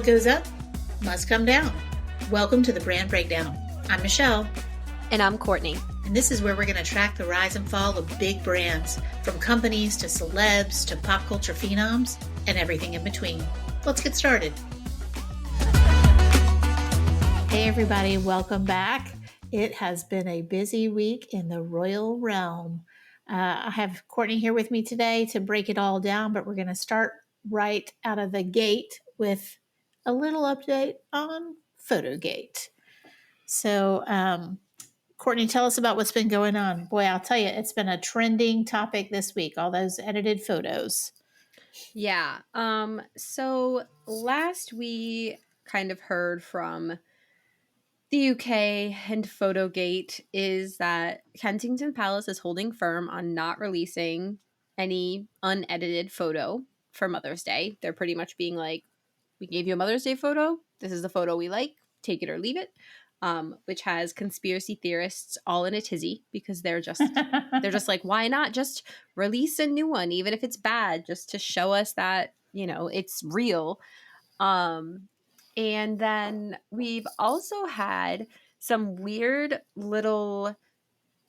What goes up must come down. Welcome to the Brand Breakdown. I'm Michelle. And I'm Courtney. And this is where we're going to track the rise and fall of big brands, from companies to celebs to pop culture phenoms and everything in between. Let's get started. Hey everybody, welcome back. It has been a busy week in the royal realm. I have Courtney here with me today to break it all down, but we're going to start right out of the gate with a little update on photogate. So, Courtney, tell us about what's been going on. Boy, I'll tell you, it's been a trending topic this week, all those edited photos. Yeah. So last we kind of heard from the UK and Photogate is that Kensington Palace is holding firm on not releasing any unedited photo for Mother's Day. They're pretty much being like, we gave you a Mother's Day photo. This is the photo we like. Take it or leave it. Which has conspiracy theorists all in a tizzy because they're just like, why not just release a new one, even if it's bad, just to show us that, you know, it's real. And then we've also had some weird little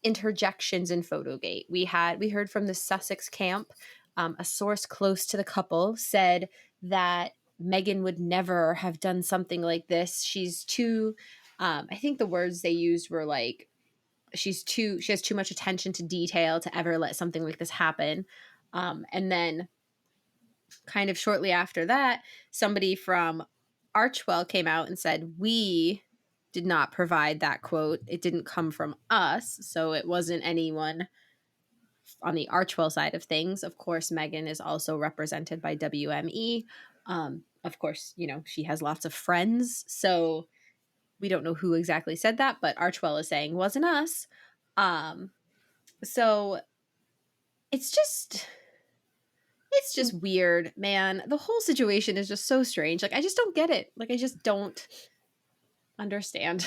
interjections in Photogate. We heard from the Sussex camp. A source close to the couple said that Meghan would never have done something like this. She's too, I think the words they used were like, she has too much attention to detail to ever let something like this happen. And then kind of shortly after that, somebody from Archewell came out and said, we did not provide that quote. It didn't come from us. So it wasn't anyone on the Archewell side of things. Of course, Meghan is also represented by WME. Of course, you know, she has lots of friends. So we don't know who exactly said that, but Archewell is saying wasn't us. So it's just weird, man. The whole situation is just so strange. Like, I just don't get it. Like, I just don't understand.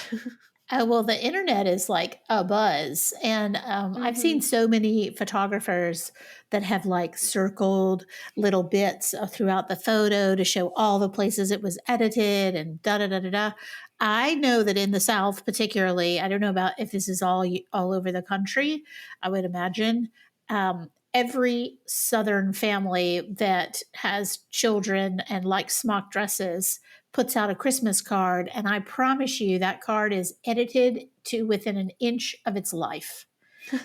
Well, the internet is like a buzz. And I've seen so many photographers that have like circled little bits throughout the photo to show all the places it was edited and da-da-da-da-da. I know that in the South particularly, I don't know about if this is all over the country, I would imagine, every Southern family that has children and likes smock dresses puts out a Christmas card, and I promise you that card is edited to within an inch of its life.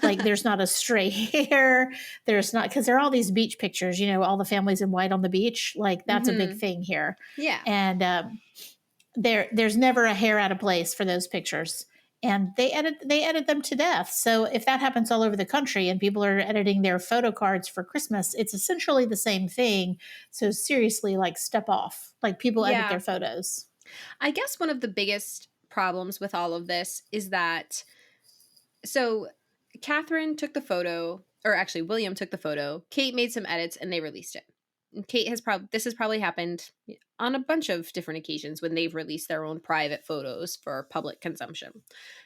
Like there's not a stray hair. There's not, because there are all these beach pictures, you know, all the families in white on the beach. Like that's a big thing here. Yeah. And there's never a hair out of place for those pictures. And they edit them to death. So if that happens all over the country and people are editing their photo cards for Christmas, it's essentially the same thing. So seriously, like step off. Like people edit their photos. I guess one of the biggest problems with all of this is that, so Catherine took the photo, or actually William took the photo. Kate made some edits and they released it. And Kate this has probably happened on a bunch of different occasions when they've released their own private photos for public consumption.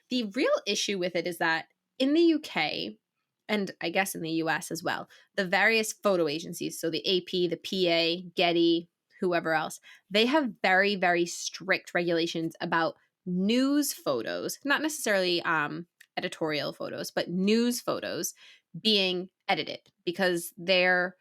The real issue with it is that in the UK, and I guess in the US as well, the various photo agencies, so the AP, the PA, Getty, whoever else, they have very, very strict regulations about news photos, not necessarily editorial photos, but news photos being edited, because their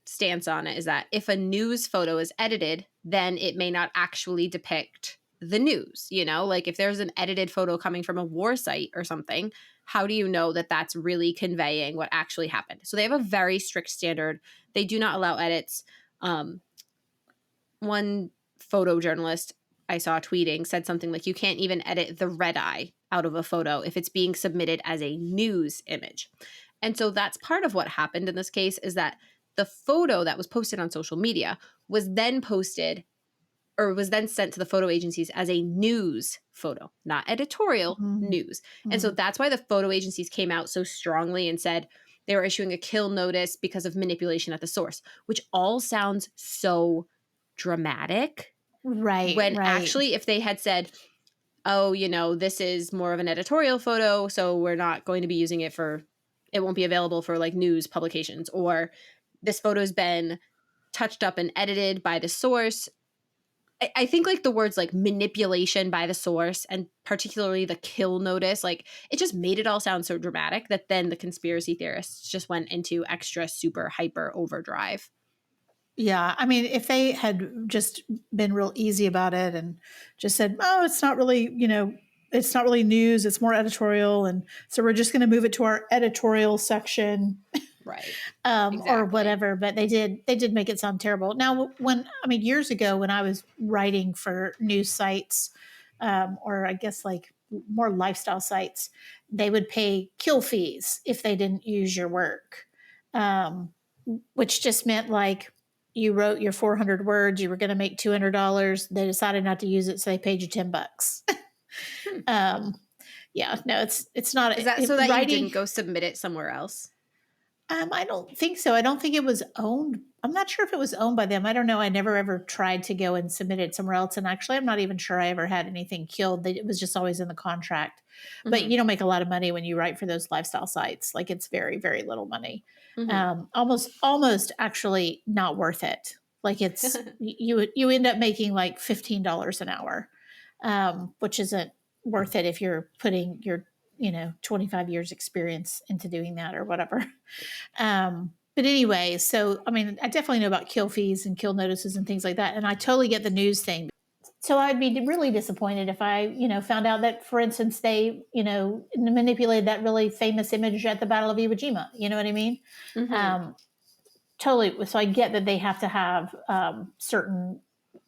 stance on it is that if a news photo is edited, then it may not actually depict the news. You know, like if there's an edited photo coming from a war site or something, how do you know that that's really conveying what actually happened? So they have a very strict standard. They do not allow edits. One photojournalist I saw tweeting said something like, you can't even edit the red eye out of a photo if it's being submitted as a news image. And so that's part of what happened in this case, is that the photo that was posted on social media was then posted, or was then sent to the photo agencies as a news photo, not editorial, news. And so that's why the photo agencies came out so strongly and said they were issuing a kill notice because of manipulation at the source, which all sounds so dramatic. Right. When actually, if they had said, oh, you know, this is more of an editorial photo, so we're not going to be using it won't be available for like news publications, or this photo's been touched up and edited by the source. I think like the words like manipulation by the source and particularly the kill notice, like it just made it all sound so dramatic that then the conspiracy theorists just went into extra super hyper overdrive. Yeah, I mean, if they had just been real easy about it and just said, "Oh, it's not really, it's not really news, it's more editorial, and so we're just going to move it to our editorial section," Right. or Exactly. whatever. But they did make it sound terrible. Now, I mean, years ago when I was writing for news sites, or I guess like more lifestyle sites, they would pay kill fees if they didn't use your work, um, which just meant like you wrote your 400 words, you were going to make $200. They decided not to use it, so they paid you $10. Hmm. um, yeah, no, it's not Is that so that you writing. didn't go submit it somewhere else? I don't think so. I don't think it was owned. I'm not sure if it was owned by them. I don't know. I never ever tried to go and submit it somewhere else. And actually, I'm not even sure I ever had anything killed. It was just always in the contract. But Mm-hmm. you don't make a lot of money when you write for those lifestyle sites. Like it's very, very little money. Mm-hmm. Almost actually not worth it. Like it's you end up making like $15 an hour, which isn't worth it if you're putting your 25 years experience into doing that or whatever. But anyway, so I mean, I definitely know about kill fees and kill notices and things like that, and I totally get the news thing. So I'd be really disappointed if I, found out that, for instance, they, manipulated that really famous image at the Battle of Iwo Jima. You know what I mean? Mm-hmm. Um, totally. So I get that they have to have certain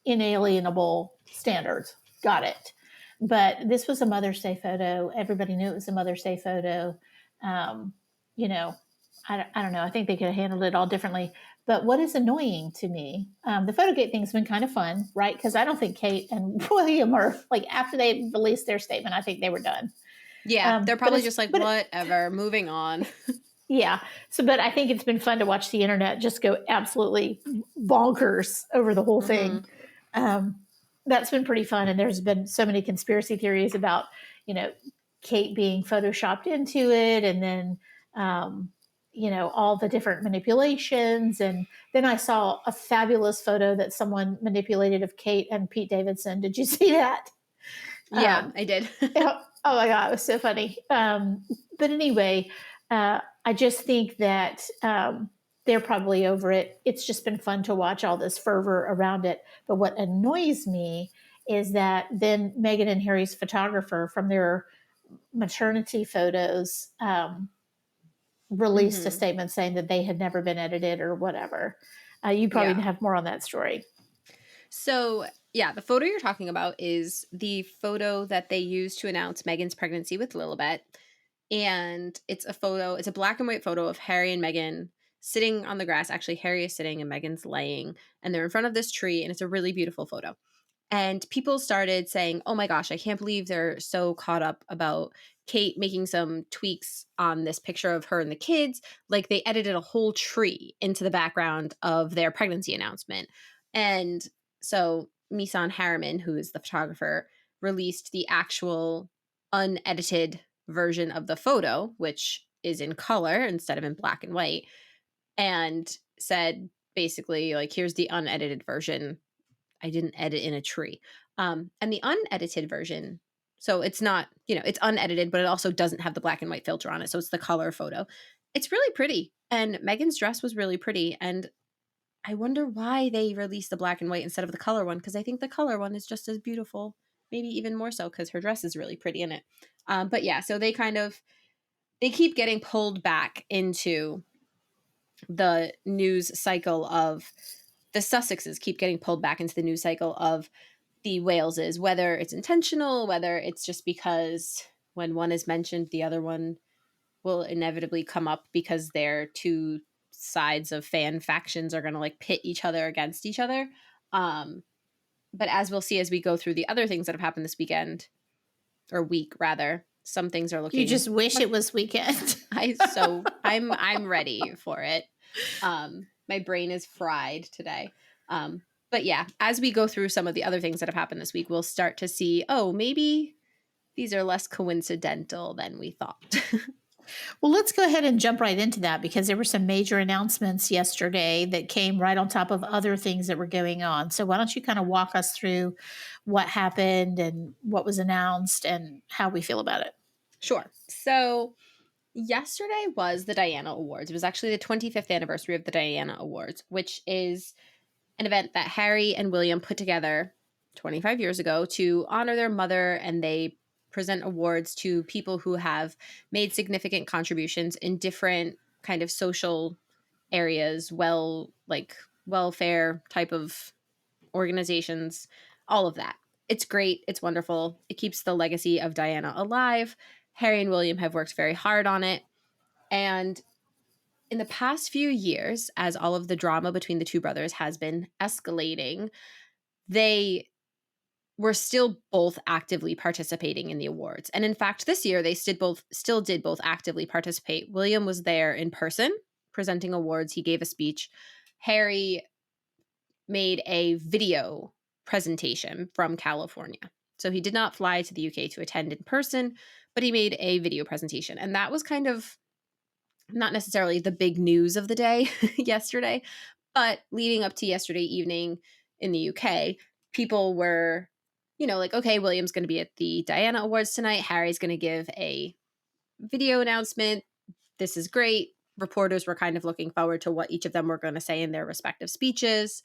inalienable standards. Got it. But this was a Mother's Day photo. Everybody knew it was a Mother's Day photo. Um, you know, I don't know. I think they could have handled it all differently. But what is annoying to me, the photogate thing's been kind of fun, right? Because I don't think Kate and William are like after they released their statement, I think they were done. Yeah, they're But probably just like, but whatever, moving on. yeah. So, but I think it's been fun to watch the internet just go absolutely bonkers over the whole Mm-hmm. thing. Um, that's been pretty fun. And there's been so many conspiracy theories about, you know, Kate being photoshopped into it and then, all the different manipulations. And then I saw a fabulous photo that someone manipulated of Kate and Pete Davidson. Did you see that? Yeah, Um, I did. oh my God, it was so funny. But anyway, I just think that they're probably over it. It's just been fun to watch all this fervor around it. But what annoys me is that then Meghan and Harry's photographer from their maternity photos released a Mm-hmm. statement saying that they had never been edited or whatever. You probably Yeah. have more on that story. So, yeah, the photo you're talking about is the photo that they used to announce Meghan's pregnancy with Lilibet. And it's a black and white photo of Harry and Meghan sitting on the grass. Actually, Harry is sitting and Meghan's laying, and they're in front of this tree, and it's a really beautiful photo. And people started saying, oh my gosh, I can't believe they're so caught up about Kate making some tweaks on this picture of her and the kids. Like they edited a whole tree into the background of their pregnancy announcement. And so Misan Harriman, who is the photographer, released the actual unedited version of the photo, which is in color instead of in black and white, and said basically, like, here's the unedited version. I didn't edit in a tree. And the unedited version, so it's not, it's unedited, but it also doesn't have the black and white filter on it. So it's the color photo. It's really pretty. And Megan's dress was really pretty. And I wonder why they released the black and white instead of the color one, because I think the color one is just as beautiful, maybe even more so because her dress is really pretty in it. But yeah, so they keep getting pulled back into the news cycle of the Sussexes keep getting pulled back into the news cycle of the Waleses, whether it's intentional, whether it's just because when one is mentioned, the other one will inevitably come up because their two sides of fan factions are going to like pit each other against each other. But as we'll see as we go through the other things that have happened this weekend or week rather, some things are You looking just wish much. it was weekend. I'm ready for it. My brain is fried today. But yeah, as we go through some of the other things that have happened this week, we'll start to see, oh, maybe these are less coincidental than we thought. Well, let's go ahead and jump right into that because there were some major announcements yesterday that came right on top of other things that were going on. So, why don't you kind of walk us through what happened and what was announced and how we feel about it? Sure. So, yesterday was the Diana Awards. It was actually the 25th anniversary of the Diana Awards, which is an event that Harry and William put together 25 years ago to honor their mother, and they present awards to people who have made significant contributions in different kind of social areas, like welfare type of organizations, all of that. It's great. It's wonderful. It keeps the legacy of Diana alive. Harry and William have worked very hard on it. And in the past few years, as all of the drama between the two brothers has been escalating, they were still both actively participating in the awards. And in fact, this year they still did both actively participate. William was there in person presenting awards. He gave a speech. Harry made a video presentation from California. So he did not fly to the UK to attend in person, but he made a video presentation. And that was kind of not necessarily the big news of the day yesterday, but leading up to yesterday evening in the UK, people were, like, okay, William's going to be at the Diana Awards tonight. Harry's going to give a video announcement. This is great. Reporters were kind of looking forward to what each of them were going to say in their respective speeches.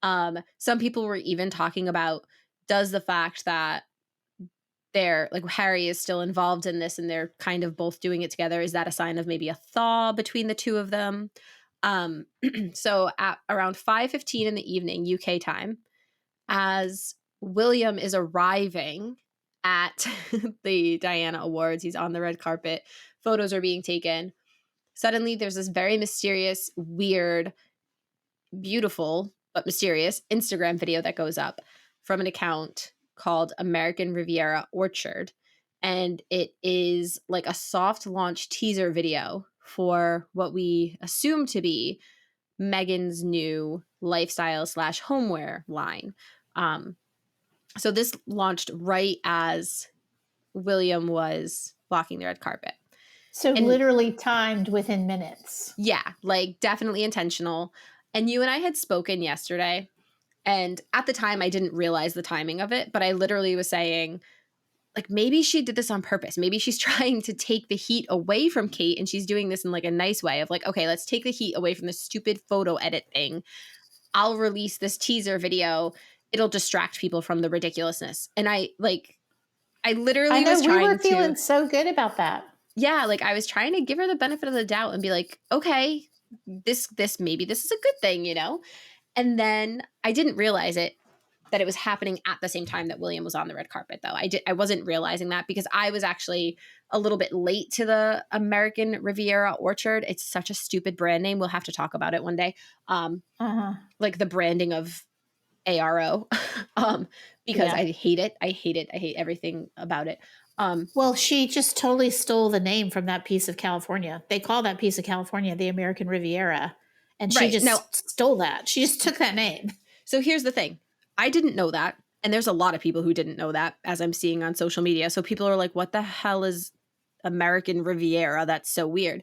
Some people were even talking about, does the fact that they're like Harry is still involved in this and they're kind of both doing it together, is that a sign of maybe a thaw between the two of them? Um, so at around 5:15 in the evening UK time, as William is arriving at the Diana Awards, he's on the red carpet, photos are being taken. Suddenly there's this very mysterious, weird, beautiful but mysterious Instagram video that goes up from an account called American Riviera Orchard. And it is like a soft launch teaser video for what we assume to be Meghan's new lifestyle slash homeware line. So this launched right as William was walking the red carpet. So, And literally timed within minutes. yeah, like definitely intentional. And you and I had spoken yesterday. And at the time, I didn't realize the timing of it, but I literally was saying, like, maybe she did this on purpose. Maybe she's trying to take the heat away from Kate, and she's doing this in like a nice way of like, okay, let's take the heat away from this stupid photo edit thing. I'll release this teaser video. It'll distract people from the ridiculousness. And I I literally know was we were trying to, feeling so good about that. yeah, like I was trying to give her the benefit of the doubt and be like, okay, this maybe this is a good thing. And then I didn't realize that it was happening at the same time that William was on the red carpet, though. I wasn't realizing that because I was actually a little bit late to the American Riviera Orchard. It's such a stupid brand name. We'll have to talk about it one day. Uh-huh. Like the branding of ARO, because Yeah. I hate it. I hate it. I hate everything about it. Well, she just totally stole the name from that piece of California. They call that piece of California the American Riviera. And she Right. Now, just stole that. She just took that name. so here's the thing. I didn't know that. And there's a lot of people who didn't know that, as I'm seeing on social media. So people are like, what the hell is American Riviera? That's so weird.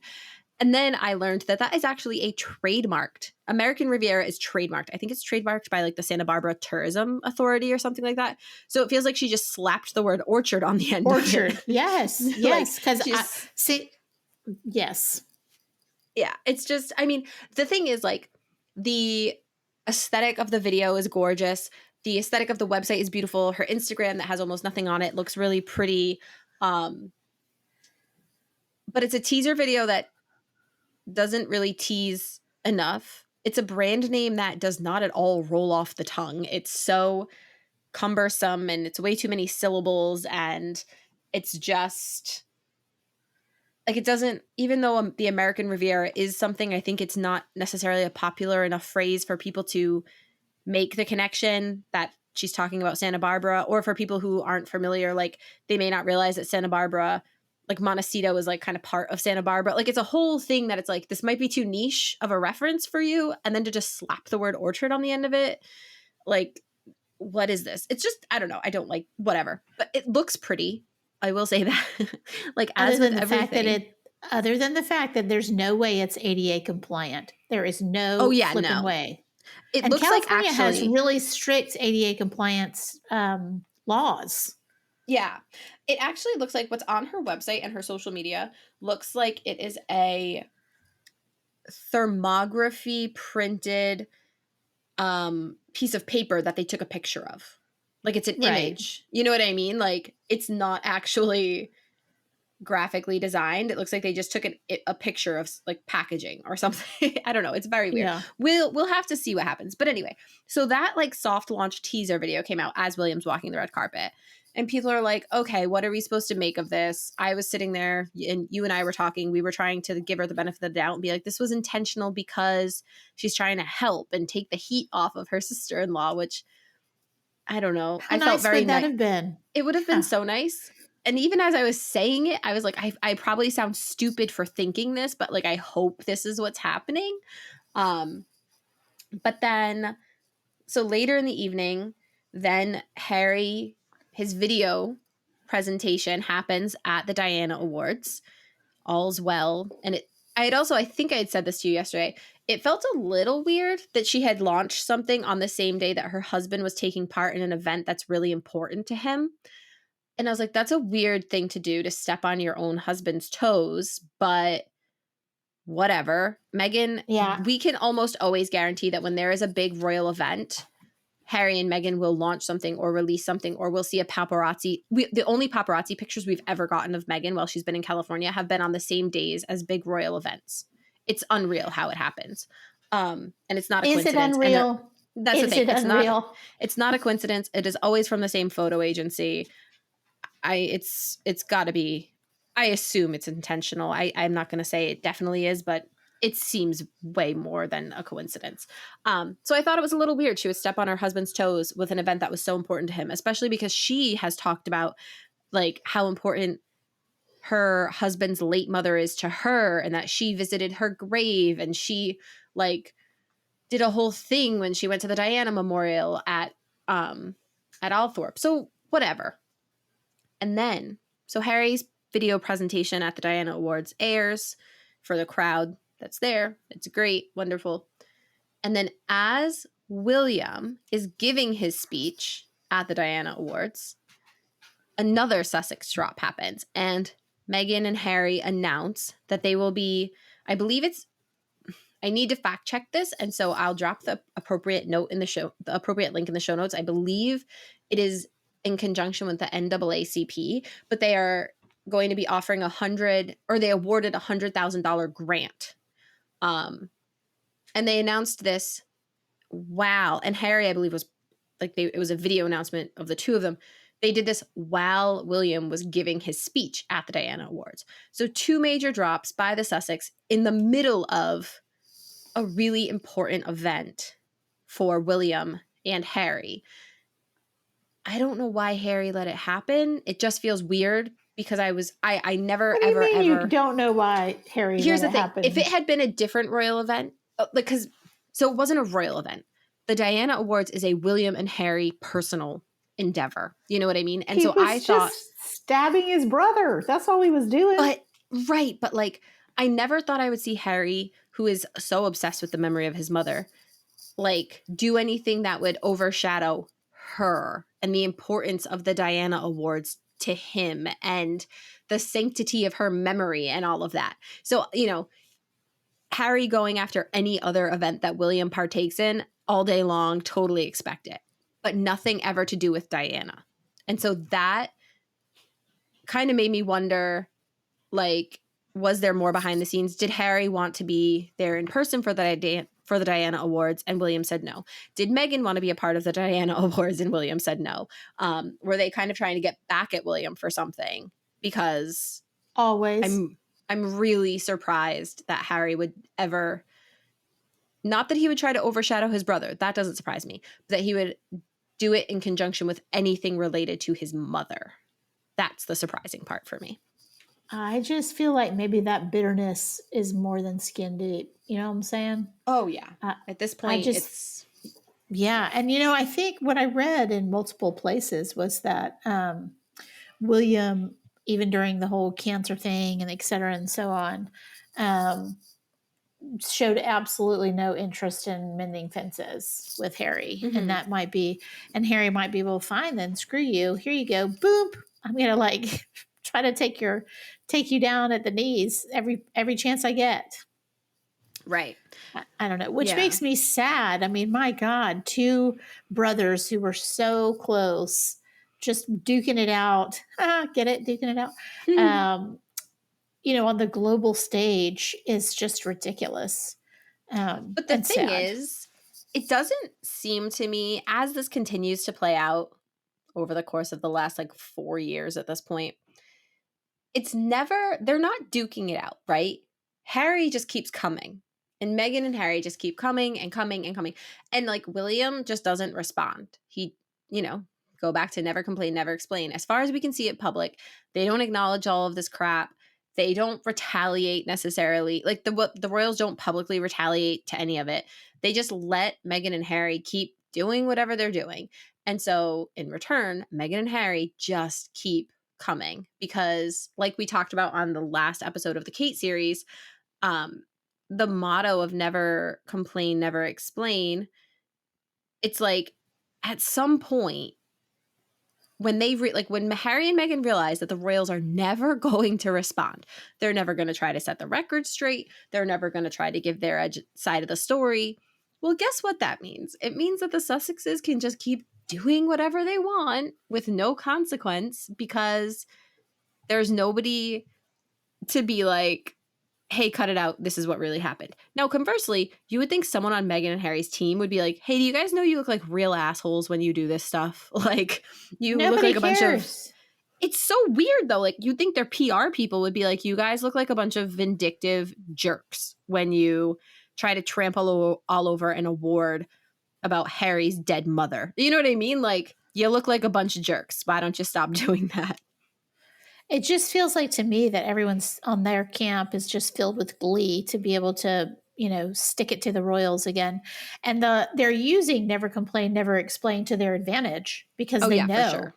And then I learned that that is actually a trademarked. American Riviera is trademarked. I think it's trademarked by like the Santa Barbara Tourism Authority or something like that. So it feels like she just slapped the word orchard on the end Orchard. of it. Yes. Like, Yes. Because I she's see. Yes. yeah, it's just, I mean, the thing is like the aesthetic of the video is gorgeous. The aesthetic of the website is beautiful. Her Instagram that has almost nothing on it looks really pretty. But it's a teaser video that doesn't really tease enough. It's a brand name that does not at all roll off the tongue. It's so cumbersome and it's way too many syllables, and it's just like it doesn't, even though the American Riviera is something, I think it's not necessarily a popular enough phrase for people to make the connection that she's talking about Santa Barbara, or for people who aren't familiar, like they may not realize that Santa Barbara, like Montecito is like kind of part of Santa Barbara. Like it's a whole thing that it's like, this might be too niche of a reference for you. And then to just slap the word orchard on the end of it, like, what is this? It's just, I don't know. I don't whatever, but it looks pretty. I will say that. Like Other as with than the fact that everything. other than the fact that there's no way it's ADA compliant. There is Oh, no yeah, flipping no. way. It And looks like California has actually really strict ADA compliance laws. yeah. It actually looks like what's on her website and her social media looks like it is a thermography printed piece of paper that they took a picture of. Like it's an Right. image. You know what I mean? Like it's not actually graphically designed. It looks like they just took a picture of like packaging or something. I don't know. It's very weird. Yeah. We'll have to see what happens. But anyway, so that like soft launch teaser video came out as William's walking the red carpet. And people are like, okay, what are we supposed to make of this? I was sitting there and you and I were talking. We were trying to give her the benefit of the doubt and be like, this was intentional because she's trying to help and take the heat off of her sister in law, which I don't know. How I felt nice very would that nice. have been? It would have been Yeah. so nice. And even as I was saying it, I was like, I probably sound stupid for thinking this, but like, I hope this is what's happening. But then, so later in the evening, then Harry, his video presentation happens at the Diana Awards. All's well. And I think I had said this to you yesterday. It felt a little weird that she had launched something on the same day that her husband was taking part in an event that's really important to him. And I was like, that's a weird thing to do, to step on your own husband's toes, but whatever. Meghan, Yeah. we can almost always guarantee that when there is a big royal event, Harry and Meghan will launch something or release something, or we'll see a paparazzi. The only paparazzi pictures we've ever gotten of Meghan while she's been in California have been on the same days as big royal events. It's unreal how it happens. And it's not a Is it coincidence. And unreal? that's the Is thing. it unreal? It's not a coincidence. It is always from the same photo agency. It's got to be. I assume it's intentional. I'm not going to say it definitely is, but it seems way more than a coincidence. So I thought it was a little weird she would step on her husband's toes with an event that was so important to him, especially because she has talked about like how important her husband's late mother is to her, and that she visited her grave, and she like did a whole thing when she went to the Diana Memorial at Althorpe. So whatever. And then, so Harry's video presentation at the Diana Awards airs for the crowd that's there. It's great, wonderful. And then, as William is giving his speech at the Diana Awards, another Sussex drop happens. And Meghan and Harry announce that they will be, I believe it's, I need to fact check this. And so I'll drop the appropriate note in the show, the appropriate link in the show notes. I believe it is in conjunction with the NAACP, but they are going to be offering they awarded $100,000 grant. And they announced this. Wow. And Harry, I believe, was like, it was a video announcement of the two of them. They did this while William was giving his speech at the Diana Awards. So 2 major drops by the Sussex in the middle of a really important event for William and Harry. I don't know why Harry let it happen. It just feels weird because I never, What do you ever, mean ever. you don't know why Harry Here's let the it thing. If it happen? had been a different royal event, so it wasn't a royal event. The Diana Awards is a William and Harry personal endeavor. You know what I mean? And He so I was thought, just stabbing his brother. That's all he was doing. but like, I never thought I would see Harry, who is so obsessed with the memory of his mother, like do anything that would overshadow her and the importance of the Diana Awards to him and the sanctity of her memory and all of that. So, Harry going after any other event that William partakes in all day long, totally expect it, but nothing ever to do with Diana. And so that kind of made me wonder, like, was there more behind the scenes? Did Harry want to be there in person for the Diana Awards, and William said no? Did Meghan want to be a part of the Diana Awards, and William said no? Were they kind of trying to get back at William for something? Because Always. I'm really surprised that Harry would ever, not that he would try to overshadow his brother, that doesn't surprise me, but that he would do it in conjunction with anything related to his mother. That's the surprising part for me. I just feel like maybe that bitterness is more than skin deep. You know what I'm saying? Oh, yeah. At this point, it's... Yeah. And, I think what I read in multiple places was that William even during the whole cancer thing and et cetera and so on, um, showed absolutely no interest in mending fences with Harry. And Mhm. that might be, and Harry might be, well, fine, then screw you. Here you go. Boop. I'm going to like try to take you down at the knees every chance I get. Right. I don't know, which Yeah. makes me sad. I mean, my God, two brothers who were so close, just duking it out. Get it? Duking it out. Um, on the global stage is just ridiculous, But the and thing sad. is, it doesn't seem to me, as this continues to play out over the course of the last like 4 years at this point, it's never, they're not duking it out, right? Harry just keeps coming. And Meghan and Harry just keep coming and coming and coming. And like William just doesn't respond. He, you know, go back to never complain, never explain. As far as we can see it public, they don't acknowledge all of this crap. They don't retaliate necessarily. Like the royals don't publicly retaliate to any of it. They just let Meghan and Harry keep doing whatever they're doing. And so in return, Meghan and Harry just keep coming because like we talked about on the last episode of the Kate series, um the motto of never complain, never explain, it's like at some point when when Harry and Meghan realize that the royals are never going to respond, they're never going to try to set the record straight, they're never going to try to give their side of the story. Well, guess what that means? It means that the Sussexes can just keep doing whatever they want with no consequence because there's nobody to be like, hey, cut it out. This is what really happened. Now, conversely, you would think someone on Meghan and Harry's team would be like, hey, do you guys know you look like real assholes when you do this stuff? Like, you look Nobody like a bunch of. cares. It's so weird, though. Like, you'd think their PR people would be like, you guys look like a bunch of vindictive jerks when you try to trample all over an award about Harry's dead mother. You know what I mean? Like, you look like a bunch of jerks. Why don't you stop doing that? It just feels like to me that everyone's on their camp is just filled with glee to be able to, stick it to the royals again. And they're using never complain, never explain to their advantage because Oh, yeah, for sure.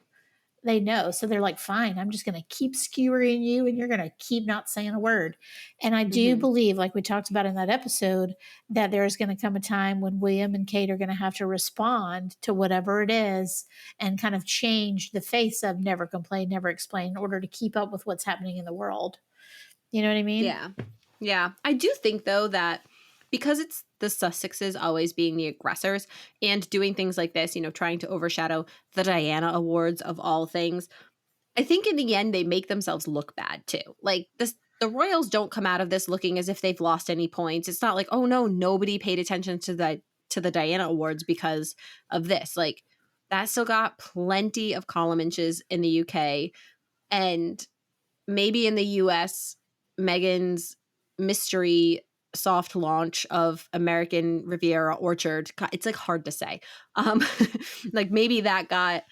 they know. So they're like, fine, I'm just going to keep skewering you and you're going to keep not saying a word. And I do Hmm. believe, like we talked about in that episode, that there's going to come a time when William and Kate are going to have to respond to whatever it is and kind of change the face of never complain, never explain in order to keep up with what's happening in the world. You know what I mean? Yeah. Yeah. I do think, though, that because it's the Sussexes always being the aggressors and doing things like this, trying to overshadow the Diana Awards of all things, I think in the end they make themselves look bad too. Like the Royals don't come out of this looking as if they've lost any points. It's not like, oh no, nobody paid attention to the Diana Awards because of this. Like that still got plenty of column inches in the UK, and maybe in the US, Meghan's mystery soft launch of American Riviera Orchard, it's like hard to say. Um, like maybe that got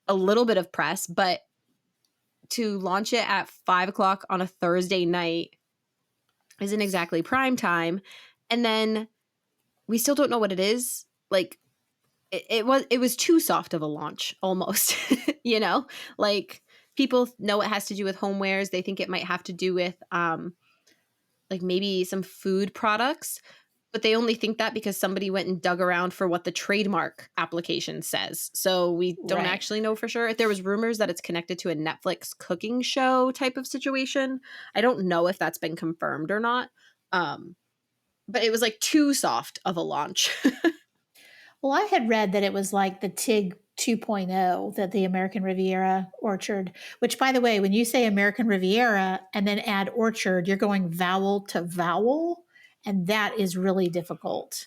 a little bit of press, but to launch it at 5 o'clock on a Thursday night isn't exactly prime time. And then we still don't know what it is. Like it was too soft of a launch almost, like people know it has to do with homewares. They think it might have to do with like maybe some food products, but they only think that because somebody went and dug around for what the trademark application says. So we don't Right. actually know for sure. There was rumors that it's connected to a Netflix cooking show type of situation. I don't know if that's been confirmed or not. But it was like too soft of a launch. Well, I had read that it was like the TIG 2.0, that the American Riviera Orchard, which, by the way, when you say American Riviera and then add orchard, you're going vowel to vowel, and that is really difficult.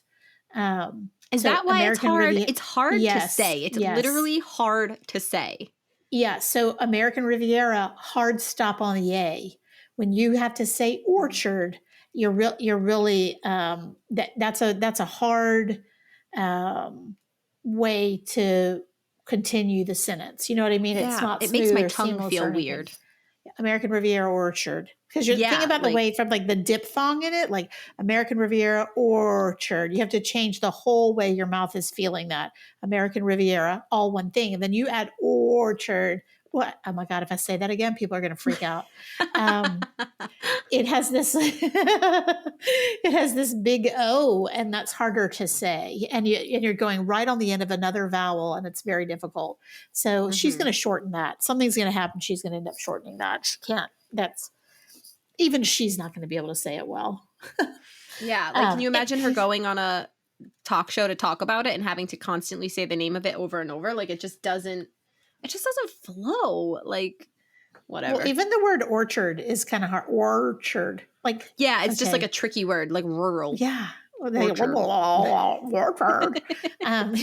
Is So, that why it's American hard? Riviera, It's hard to yes, say. It's yes. literally hard to say. Yeah, so American Riviera, hard stop on the A. When you have to say Mhm. orchard, you're really that's a hard um, way to continue the sentence. You know what I mean? It's Yeah, not it makes smooth my or tongue seamless feel or anything. weird. American Riviera Orchard. Because you're thinking Yeah, about the like way from like the diphthong in it, like American Riviera Orchard. You have to change the whole way your mouth is feeling that. American Riviera, all one thing. And then you add orchard. what? Oh my God, if I say that again, people are going to freak out. Um, it has this it has this big O, and that's harder to say. And you're going right on the end of another vowel, and it's very difficult. So she's going Mhm. to shorten that. Something's going to happen. She's going to end up shortening that. She can't. That's even she's not going to be able to say it well. Yeah, like, can you It, imagine her going on a talk show to talk about it and having to constantly say the name of it over and over? Like, it just doesn't flow. Like, well, whatever. even the word orchard is kind of hard. Orchard, like Yeah, it's just like a okay, tricky word, like rural yeah. Well, they orchard. orchard. Um,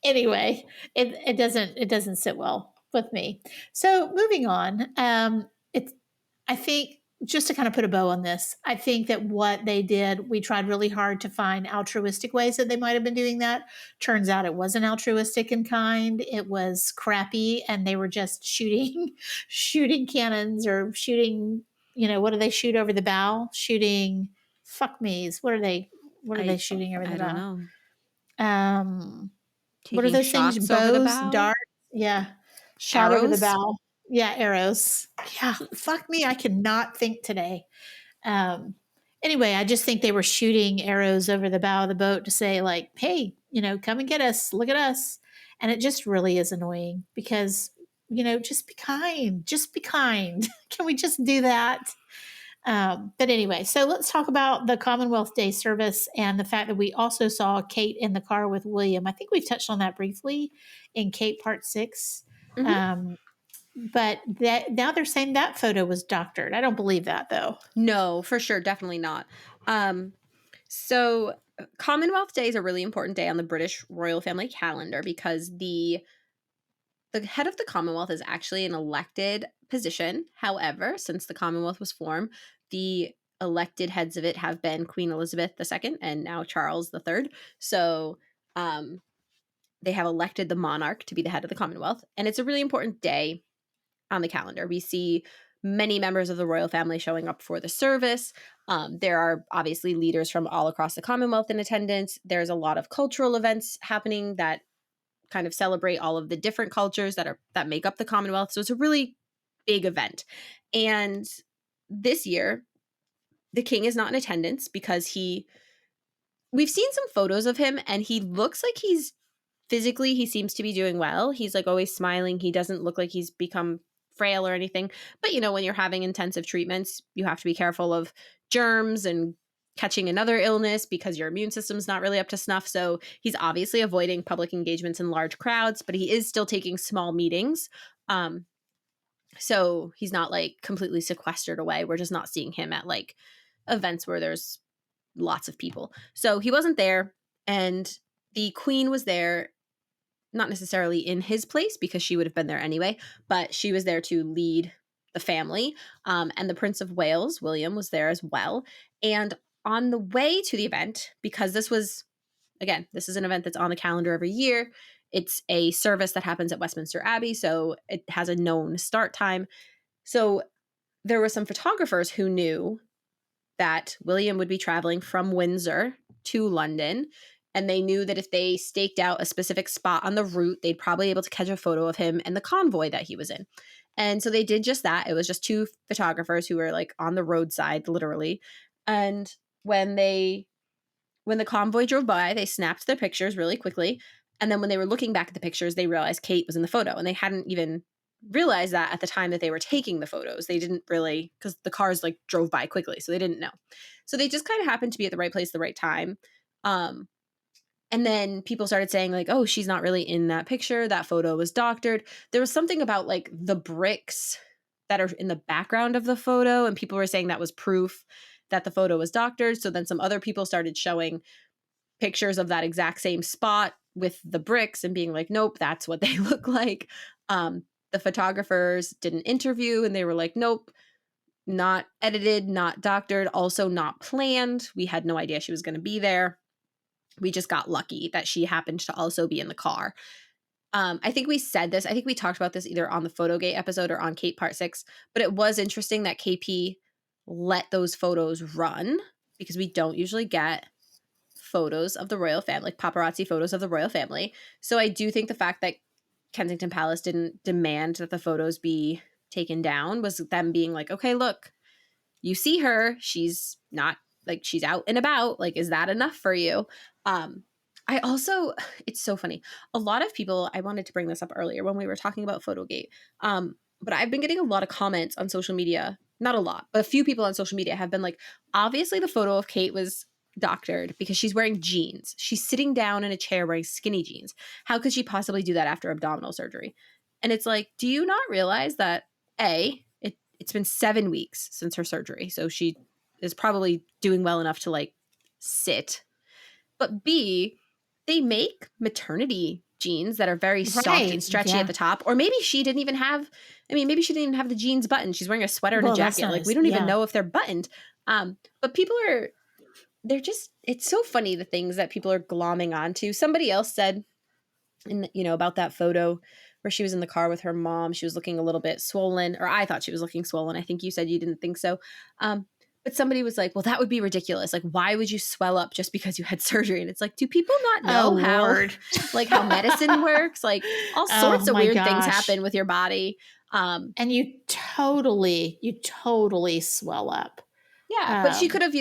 anyway, it doesn't sit well with me. So moving on, it's I think just to kind of put a bow on this, I think that what they did, we tried really hard to find altruistic ways that they might have been doing that. Turns out it wasn't altruistic in kind. It was crappy, and they were just shooting, shooting cannons or shooting. What do they shoot over the bow? Shooting fuck me's. What are they? What are they I shooting over the I don't bow? know. Um, what are Taking those things? shots over the Bows, bow? darts? Yeah. Shot over the Arrows? bow. Yeah, arrows. Yeah, fuck me. I cannot think today. Um, anyway, I just think they were shooting arrows over the bow of the boat to say, like, hey, come and get us. Look at us. And it just really is annoying because, just be kind. Just be kind. Can we just do that? But anyway, so let's talk about the Commonwealth Day service and the fact that we also saw Kate in the car with William. I think we've touched on that briefly in Kate Part 6. Mhm. Um, but that now they're saying that photo was doctored. I don't believe that though. No, for sure, definitely not. So Commonwealth Day is a really important day on the British royal family calendar because the head of the Commonwealth is actually an elected position. However, since the Commonwealth was formed, the elected heads of it have been Queen Elizabeth II and now Charles III. So they have elected the monarch to be the head of the Commonwealth. And it's a really important day on the calendar. We see many members of the royal family showing up for the service. There are obviously leaders from all across the Commonwealth in attendance. There's a lot of cultural events happening that kind of celebrate all of the different cultures that make up the Commonwealth. So it's a really big event. And this year, the king is not in attendance because we've seen some photos of him and he looks like he seems to be doing well. He's like always smiling. He doesn't look like he's become frail or anything. But when you're having intensive treatments, you have to be careful of germs and catching another illness because your immune system's not really up to snuff. So he's obviously avoiding public engagements in large crowds, but he is still taking small meetings. So he's not like completely sequestered away. We're just not seeing him at like events where there's lots of people. So he wasn't there, and the queen was there, not necessarily in his place because she would have been there anyway, but she was there to lead the family. And the Prince of Wales, William, was there as well. And on the way to the event, because this is an event that's on the calendar every year. It's a service that happens at Westminster Abbey, so it has a known start time. So there were some photographers who knew that William would be traveling from Windsor to London. And they knew that if they staked out a specific spot on the route, they'd probably be able to catch a photo of him and the convoy that he was in. And so they did just that. It was just two photographers who were like on the roadside, literally. And when the convoy drove by, they snapped their pictures really quickly. And then when they were looking back at the pictures, they realized Kate was in the photo. And they hadn't even realized that at the time that they were taking the photos. They didn't really, because the cars like drove by quickly. So they didn't know. So they just kind of happened to be at the right place at the right time. And then people started saying, like, oh, she's not really in that picture. That photo was doctored. There was something about like the bricks that are in the background of the photo. And people were saying that was proof that the photo was doctored. So then some other people started showing pictures of that exact same spot with the bricks and being like, nope, that's what they look like. The photographers did an interview and they were like, nope, not edited, not doctored, also not planned. We had no idea she was going to be there. We just got lucky that she happened to also be in the car. I think we said this. I think we talked about this either on the photogate episode or on Kate Part 6, but it was interesting that KP let those photos run because we don't usually get photos of the royal family, like paparazzi photos of the royal family. So I do think the fact that Kensington Palace didn't demand that the photos be taken down was them being like, okay, look, you see her, she's not like she's out and about. Like, is that enough for you? I also, it's so funny. A lot of people, I wanted to bring this up earlier when we were talking about Photogate. But I've been getting a lot of comments on social media. Not a lot, but a few people on social media have been like, obviously the photo of Kate was doctored because she's wearing jeans. She's sitting down in a chair wearing skinny jeans. How could she possibly do that after abdominal surgery? And it's like, do you not realize that it's been 7 weeks since her surgery, so she is probably doing well enough to like sit. But B, they make maternity jeans that are very soft and Right. stretchy at Yeah. the top. Or maybe she didn't even have, maybe she didn't even have the jeans buttoned. She's wearing a sweater and a Well, that's jacket. Like, we nice. don't even Yeah. know if they're buttoned. But people are, they're just, it's so funny the things that people are glomming onto. Somebody else said, about that photo where she was in the car with her mom, she was looking a little bit swollen, or I thought she was looking swollen. I think you said you didn't think so. But somebody was like, well, that would be ridiculous. Like, why would you swell up just because you had surgery? And it's like, do people not Oh, know how, Lord. like, how medicine works? Like, all sorts Oh, of my weird things gosh. happen with your body. And you totally swell up. Yeah, but she Um, could have,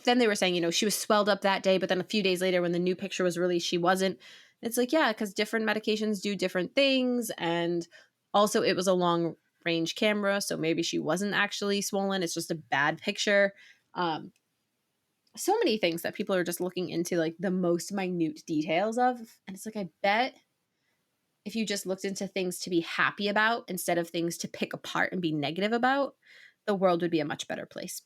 then they were saying, she was swelled up that day, but then a few days later when the new picture was released, she wasn't. It's like, yeah, because different medications do different things. And also it was a long range camera, so maybe she wasn't actually swollen. It's just a bad picture. So many things that people are just looking into like the most minute details of. And it's like, I bet if you just looked into things to be happy about instead of things to pick apart and be negative about, the world would be a much better place.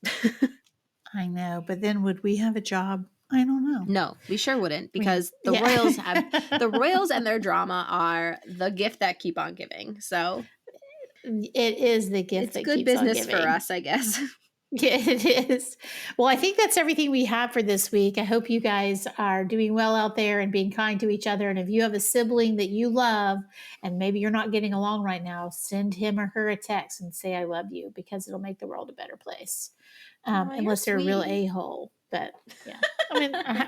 I know, but then would we have a job? I don't know. No, we sure wouldn't, because the Yeah. royals and their drama are the gift that keep on giving. So It is the gift it's that good keeps on business for giving. us, I guess. Yeah, it is. Well, I think that's everything we have for this week. I hope you guys are doing well out there and being kind to each other. And if you have a sibling that you love and maybe you're not getting along right now, send him or her a text and say, I love you, because it'll make the world a better place. Aw, you're Unless they're a real sweet. a-hole. But yeah, I mean, I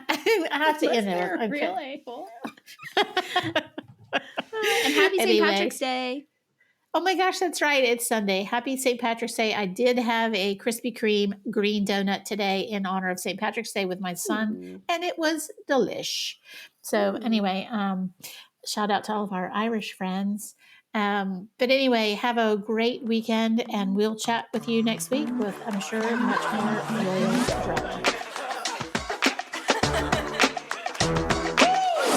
have to Unless end they're a there. real Okay. a-hole. And happy St. Patrick's Day. Oh my gosh, that's right. It's Sunday. Happy St. Patrick's Day. I did have a Krispy Kreme green donut today in honor of St. Patrick's Day with my son, Ooh. and it was delish. So Ooh. anyway, shout out to all of our Irish friends. But anyway, have a great weekend, and we'll chat with you next week with, I'm sure, much more royal drama.